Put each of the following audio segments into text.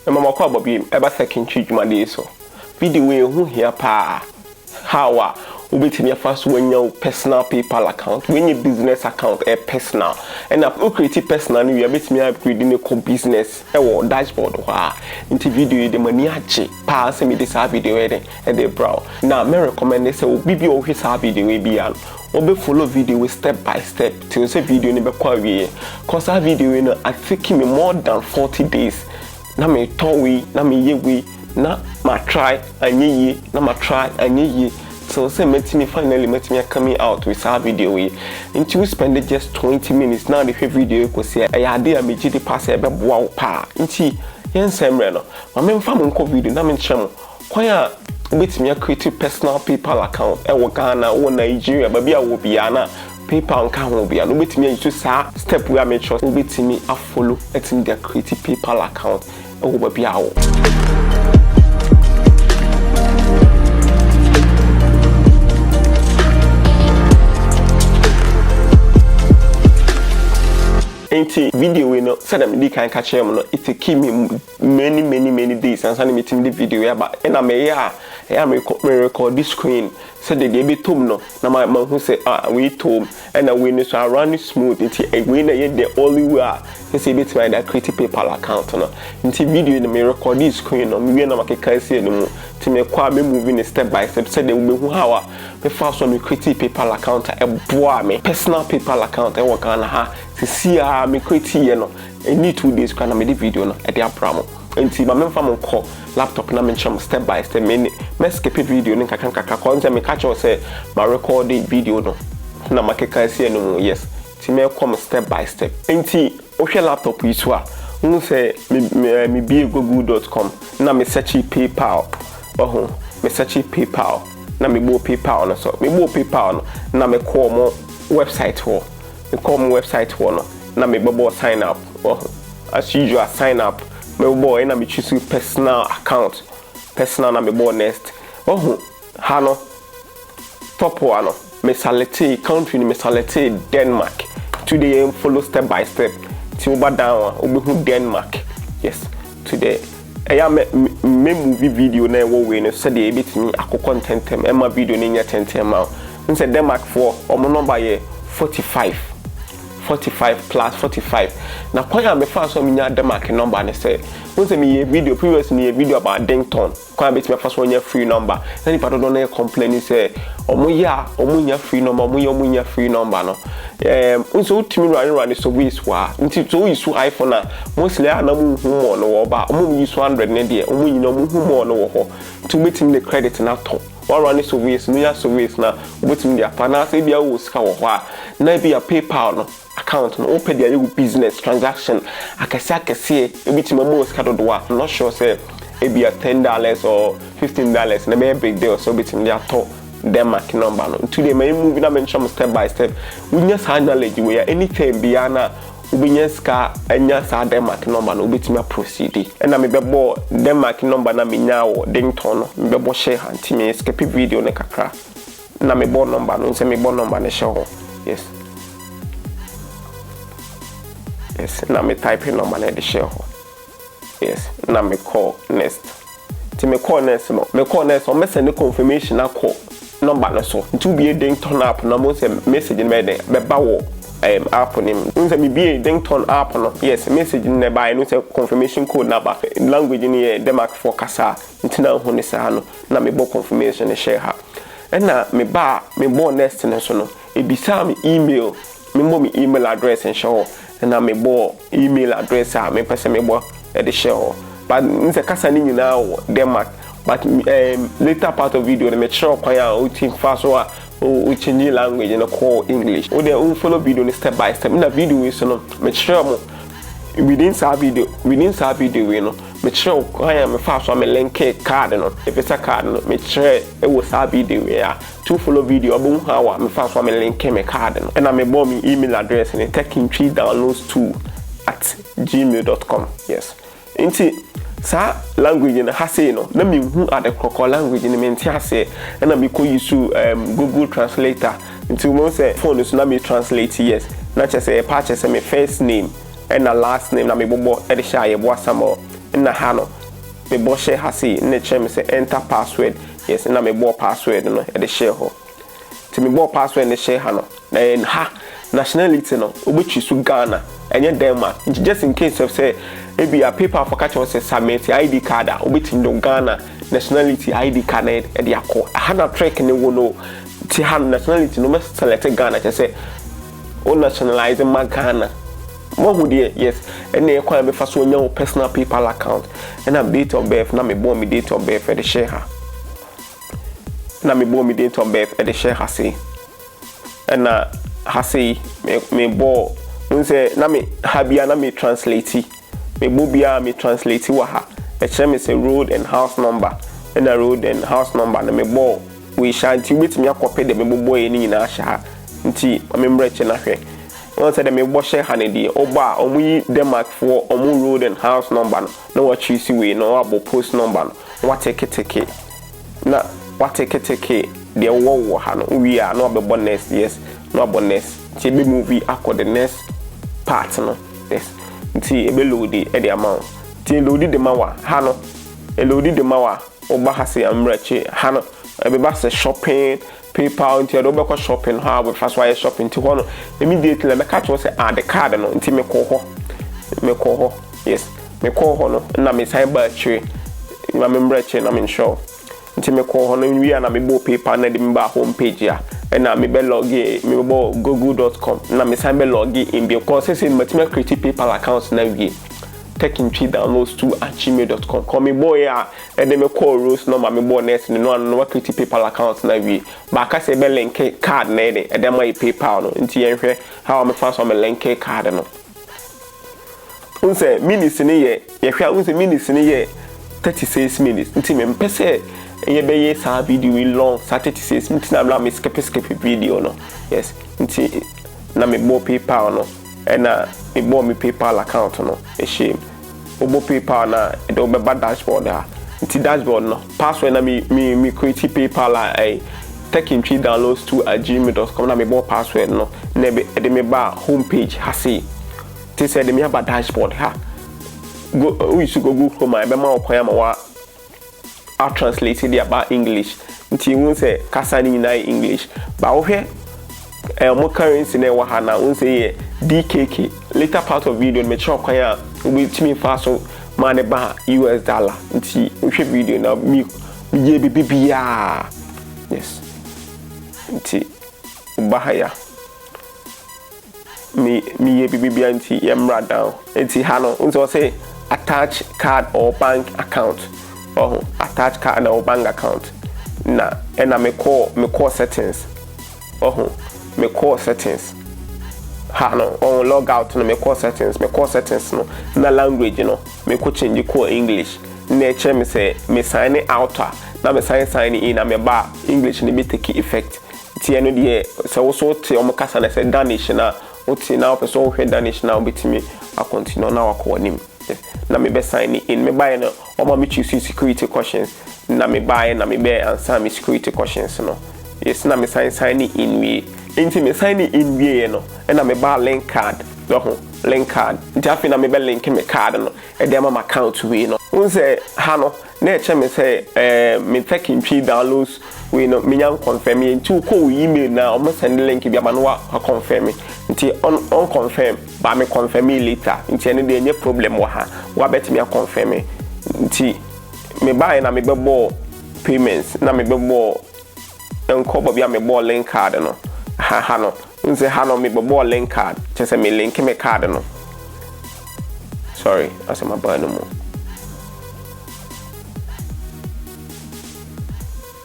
mama kwa bobi eba second dwumade so video we hu here pa how ubetimi afa so wanya personal PayPal account when business account personal and up create personal we betimi upgrade ne ko business wo dashboard wa into video de mani ache pa se me this video e de brow na me recommend say obi bi o hwe sa video we bi an obe follow video we step by step till say video ni be kwa wie cause that video we no I think me more than 40 days na me towi na me yewi na ma try anyi na ma try anyi so say me finally coming out with our video we into we spend just 20 minutes now the video ko say ya dey am gidi pass e be boa pa nti yen semre no ma me mfa mo nko video na me nkyem kwan a ubetimi create personal PayPal account e wo Ghana wo Nigeria ba bia wo bia na PayPal nka ho bia no betimi use sa step we make sure ubetimi a follow etimi dey create PayPal account e wo ba bia wo video we no said me can catch him no it keep me many days and send me the video but and I may record this screen said they be tom no na my who say we tom and we no so run smooth it we na the only way he say bit my that create PayPal account no into video na me record this screen no me na makeka say no to me kwa me moving step by step said they will be how me first one me create PayPal account e boa me personal PayPal account e work on ha see me create here no any 2 days kana me the video no e dey abramo enti ma me mfa mo call laptop na me cham step by step me skip video ni kakaka konza me catch or say ma record the video no na makeka see no yes ti me come step by step enti o hwe laptop yi so a no say me be google.com na me search PayPal me search PayPal na me bo PayPal no so me bo PayPal no na me call mo website ho me call mo website ho no na me bobo sign up as usual sign up me bobo na me choose personal account personal na me bo next ha no top one no me select country ni me select Denmark today follow step by step till over down obi Denmark yes today eya me movie video na wo we no said e bitimi akọ content em ma video ni nya tentem ma nse Denmark for omo number ye 45 plus 45 na kwa me fa so me nya Denmark number ne say nse me video previous me video about Dington kwa bitimi fa so nya free number na ni pado don complain say omo nya free number omo nya free number no nso utimi run so we swa nti so we su iPhone na mostly na mu hu mo no wo ba omo use 100 ne de omo nyina mu hu mo no wo ho to betimi the credit na to or run so we no ya so we na betimi dia pa na say bia wo sika wo ho a na bia PayPal no account no open their business transaction akase betimi mo sika do do I'm not sure say e bia $10 or $15 na be big deal so betimi dia to Denmark number no today my movie na mention step by step we nya sa knowledge we anything bia na ubinya ska anya sa Denmark number no betimi proceed and na me bebo Denmark number na me nya wo Dington no me bebo share anti me skip video ne kakra na me bo number no se me bo number ne share yes na me type number na de share yes na me call next ti me call next no me call next o me send confirmation na call number no so to be a Dington app na mo say message me de be ba wo app nim nse me be a Dington app no yes message ne ba no say confirmation code number language ni Denmark for kasa ntina ho ne sa no na me bo confirmation ne share ha na me bo next ne so no e bisa me email me mo me email address and show na me bo email address a me pese me bo e de share but nse kasa ni nyina wo Denmark but later part of video me show kwaya o team fast o change language and call English o dey follow video step by step na video we so no me show mo within sa video we no me show kwaya me fast so me link card no if it's a card no me share e wo sa video we a to follow video obo how me fast so me link me card no and me bo me email address and techintry downloads to @gmail.com yes inti sa language na hase no na me hu ade kroko language ni menti hase na me ko use Google translator until mo say phone so na me translate yes na che say purchase my first name and the last name na me bobo e de sha ye bo asamo na ha no me bo share ha sei na kyerɛ me say enter password yes na me bo password no e de share ho ti me bo password ne share ha no na en ha nationality no obechi su Ghana enye Denmark just in case of say ebi a paper for catch us submit ID card a obeti ndo Ghana nationality ID card e de akọ ha na track ne wo no ti ha nationality no must select Ghana just say o nationalize ma Ghana mo hu de yes and e kwa me fa so nya personal PayPal account and am date of birth na me born me date of birth e de share ha na me born me date of birth e de share ha say and ha say me born unse na me habia na me translate me bobia me translate wa ha e chere me say road and house number and a road and house number na me born we shanti wetimi akope de me bobo ye ni nyina ahya ha nti me mreche na hwe won say de me bo share ha ne de oba omuyi Denmark for omu road and house number no what choose we no abo post number no what take na what take de wo ha no we are no be bonus yes no bonus ti be movie akọ the next part no yes nti ebe load e de amount ti load de mawa ha no e load de mawa oba ha se amrache ha no ebe ba se shopping PayPal nti do be ko shopping ha we fast why shopping ti ho no immediately me catch say the card no nti me ko ho yes me ko ho no na me sign ba three ma me mrache na me show nti me ko ho no wi na me bo PayPal na de me ba home page ya na me be login me bo google.com na me sign be login in because say me create PayPal account na wi taking tree downloads to @gmail.com call me boy ya and then me call Rose number me bo next no create PayPal account na wi ba ka say be link card na e dem my PayPal no nti yen hwe how me transfer me link card no unse minutes ni ye hwe unse minutes ni ye 36 minutes nti me mpese ye be ye sa video we long 36 minutes na me skip video no yes nti na me bo PayPal no and me bo me PayPal account no e shame obo PayPal na e do be bad dashboard ha nti dashboard no password na me create PayPal taking tree downloads to @gmail.com na me bo password no na be de me ba homepage ha see ti say de me have dashboard ha go we should go Google my be ma okoya ma wa I translated about English nti won say kasa ni na English ba wo hwe mo currency na wa ha na won say DKK later part of video me chọ kwan a we timi fa so ma ne ba US dollar nti wo hwe video na mi ye bibia yes nti ba ha ya mi ye bibia nti yemra down nti ha no won say attach card or bank account attach card or bank account na and me call settings me call settings ha no on log out no me call settings no na language no me ko change call English na che me say me sign out na me sign in na me ba English ni be take effect ti eno de so wo so te o mo kasa na say Danish na o ti na o person hwe Danish na o betimi a continue na wa nim na me be sign in me buy no o ma me choose security questions na me buy na me be answer me security questions no yes na me sign in we into me sign in we no and na me buy link card link card nti afi na me be link me card no e dey ma account we no un say ha no na eche me say me taking tree downloads we no me nyan confirm into ko email na o mo send link bi ama no wa confirm nti on confirm ba me confirm later nti ene dey any problem wa ha wa bet me confirm nti me buy na me be bo payments na me be bo enko bo bia me bo link card no ha no nse ha no me be bo link card chese me link me card no sorry asema ba no mo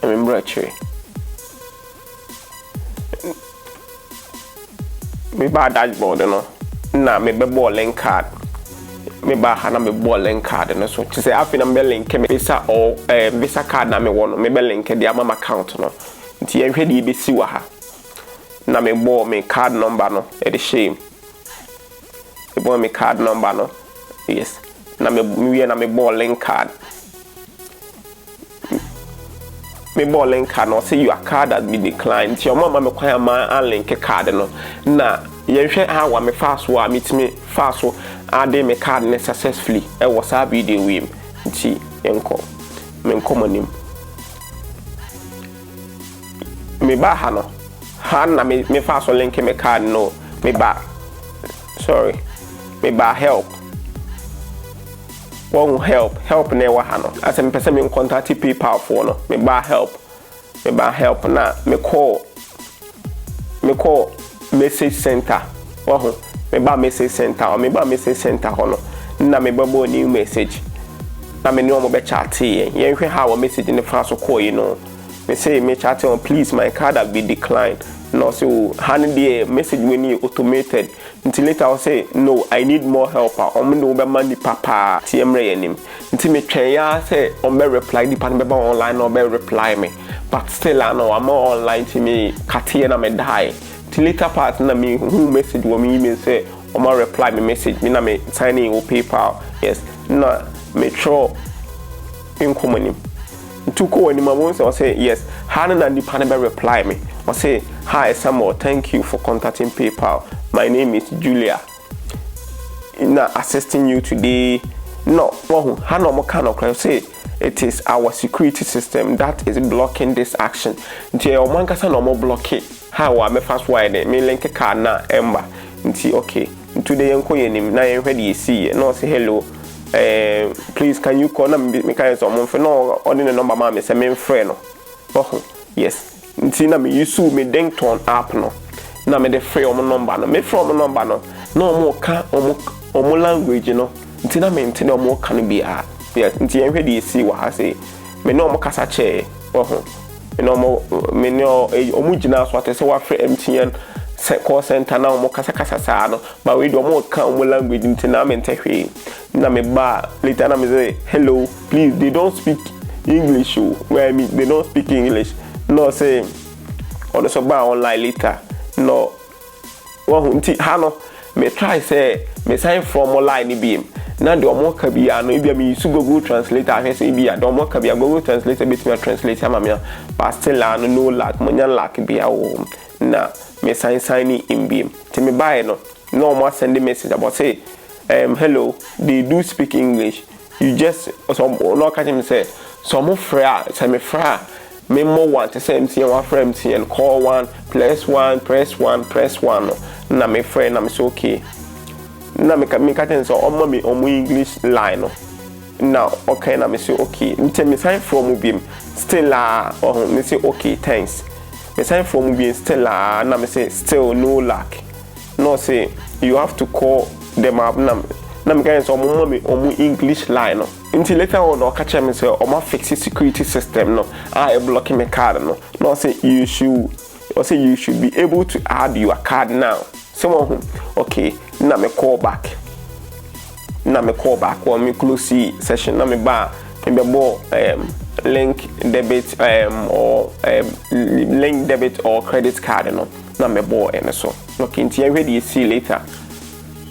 remember actually me ba dashboard no na me be bo link card me ba ha na me bo link card no so chese afi na me link me visa or visa card na me wo no me be link dia mama account no nti enhwe di be si wa ha na me bo me card number no e de shame me bo me card number no yes na me na me bo link card me bo link card no say your card has been declined ti o mama me kwan ma link card no na yenhwe ha wa me fast wa metimi fast ade me card ne successfully was a video with him nti enko me nkomonim me ba ha no ha na me fa so link me card no me ba help won't help ne wa ha no as me pese me contact PayPal for no me ba help na me call message center me ba message center or me ba message center hono na me babo new message na me no mo be chat yen hwe how message in fa so call you know me say me chat on please my card have been declined no so hand the message when you automated until later I say no I need more help am no be money papa tmre yanim until me twen ya say on be reply the pan be online or be reply me but still I know I'm online to me katie na me die till later part na me who message wo me email say o ma reply me message me na me sign in with PayPal yes na me tro in common to call any mom say yes Hannah and the panel reply me or say hi Samuel, thank you for contacting PayPal. My name is Julia. In assisting you today. No, Hannah mo can say it is our security system that is blocking this action. Nti o man kasa no mo block it. How I me fast wide me link card na ember. Nti okay. Today enko yenim na yen hwede see no say hello. Please can you call me kind of for no on the number ma me say me friend no. Oh yes. Nti na me use me Dengton app no. Na me the free omo number no. Me from number no. No mo ka omo language no. Nti na me nti na omo ka no bi a. Yes, nti yen hwede see wa ha say me no omo kasa che. Oh. Me no omo gina so atese wa free MTN call center na omo kasa sa no. But we do omo ka omo language nti na me ntehwe. Na me ba later na me say hello please they don't speak English where I mean they don't speak English no say on so ba online later no nti ha no me try say me sign from online bi na de omo ka bi ano bi me use Google translator I say bi a de omo ka bi Google translator bit me translate am me but still no lack mo nya lack bi a wo na me sign in bi ti me buy no mo send message about say hello, they do speak English. You just some no catch me say some fra say me fra me more want to say MTN one fra MTN call 1 +1 press 1 na me friend na me say okay na me catch so omo English line no now okay na me say okay me sign from bim still me say okay thanks me sign from bim still na me say still no luck no say you have to call them up na me guys omo English line no until later on or catch me say omo fix security system no I blocking my card no say you should be able to add your card now someone okay na me call back when me close the session na me ba me bo link debit or link debit or credit card no na me bo and so okay until you ready see later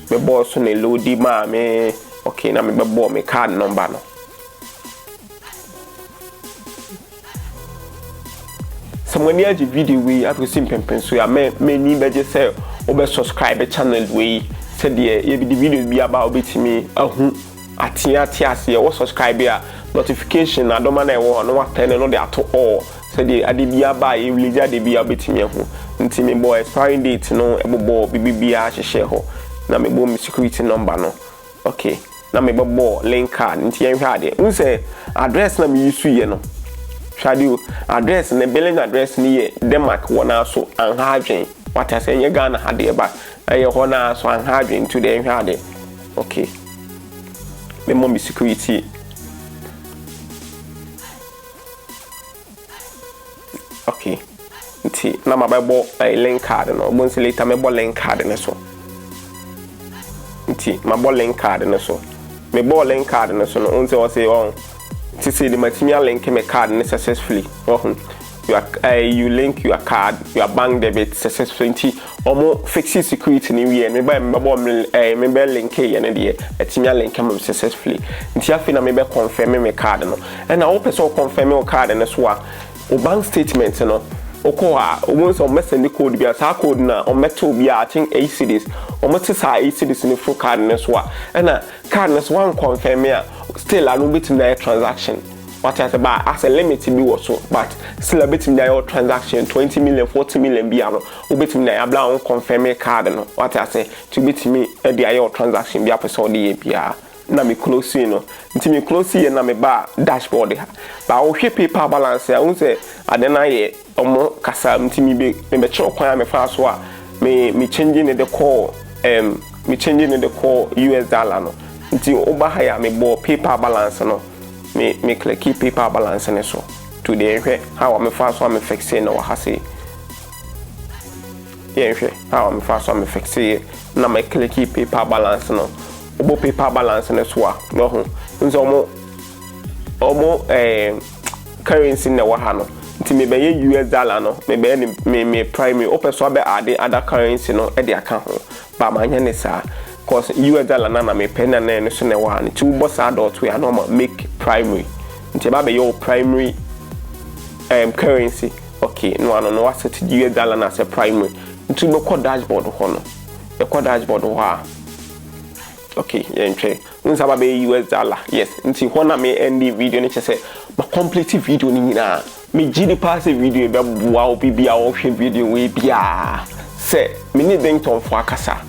me boss so ne load ma me okay na me bebo me card number no someone here the video we have to sim pempen so ya me ni beje say obe subscribe channel we say the video be about betimi ahu atiase ye wo subscribe ya notification na doma na e wo no wa turn no dey at all say the ade bia ba e release ade bia betimi ahu nti me boy expiring date no ebobo bibia hye ho na me bo me security number no okay na me bo link card nti yen hwa de unse address na me use ye no hwade address na billing address ni ye Denmark wona so anhadwen wata say ye Ghana hade ba aye ho na so anhadwen to de hwa de okay me mo me security okay nti na ma bo link card no bo nse later me bo link card ne so nti ma bo link card ne so me bo link card ne so no unse o say on to say the material link me card ne successfully you link your card your bank debit successfully nti omo fix security ni we me ba me bo me be link ye ne de material link am successfully nti afi na me be confirm me card no and na o person confirm your card ne so a o bank statement no okoa almost on send code be as a code na on metal be I think 8 cities or much as 8 cities in the full card neswa and a card nes one confirm here still a little bit in the transaction what I say about as a limit to be also but still a bit in the transaction 20 million 40 million be able to bit in the abla confirm card no what I say to bit me the IO transaction be episode the APR na me close no nti me close here na me ba dashboard ha ba wo hwe paper balance ya unse adena ye omo kasa nti me be chiro kwan me fa so a me changing the call me changing the call US dollar no nti oba ha ya me bo paper balance no me click paper balance ne so today hwe how me fa so me fix no wa ha say ye hwe how me fa so me fix na me click paper balance no obo paper balance ne so a no ho nso omo currency ne wa ha no nti me be US dollar no me be me primary opeso be add other currency no e de aka ho ba ma nya ne sa cause US dollar na me pen na ne so ne wa ne ti bo sa dot we normal make primary nti ba be your primary currency okay no asset US dollar na say primary nti be ko dashboard ho no e ko dashboard ho a okay yenche unsaba be US dollar yes nti ho na me end video ne chese ma complete video ni nyina me gidi pass video be bua obi bia wo hwe video we bia se me ni den ton fo akasa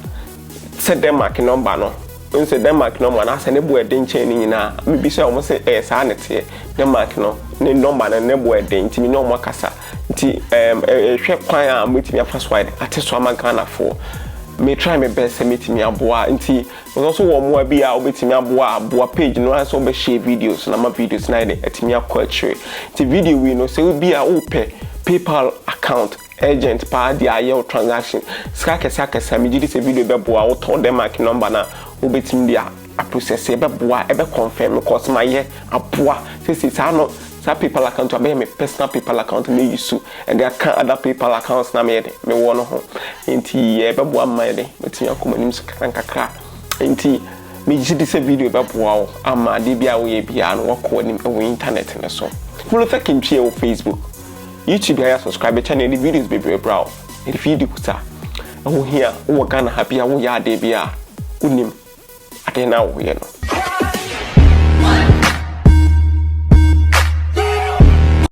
se Denmark number no unse Denmark number na se ne bo eden chen ni nyina me bi se o mo se sa ne te Denmark no ne number na ne bo eden nti me no mo akasa nti hwe kwan a metimi afa swide ate so amagana fo me try my best meet me aboa nti also wo mo abi a obetimi aboa page no so be share videos na ma videos na dey etimi akwachi nti video we no say obi a ope PayPal account agent pa dia ayo transaction ska kesa me gidi say video be boa wo to Denmark number na obetimi dia a process e be boa e be confirm cause my ye aboa say sa no PayPal account to be my personal PayPal account me use and there can other PayPal accounts na me won ho nti e be boa my dey metimi akomanim so kakra nti me gidi say video be boa o ama de bia wo ye bia no wako nim e internet ne so follow taking share on Facebook YouTube ya subscribe channel the videos be brow the video sa wo here wo Ghana happy wo ya de bia unim ade na wo ye no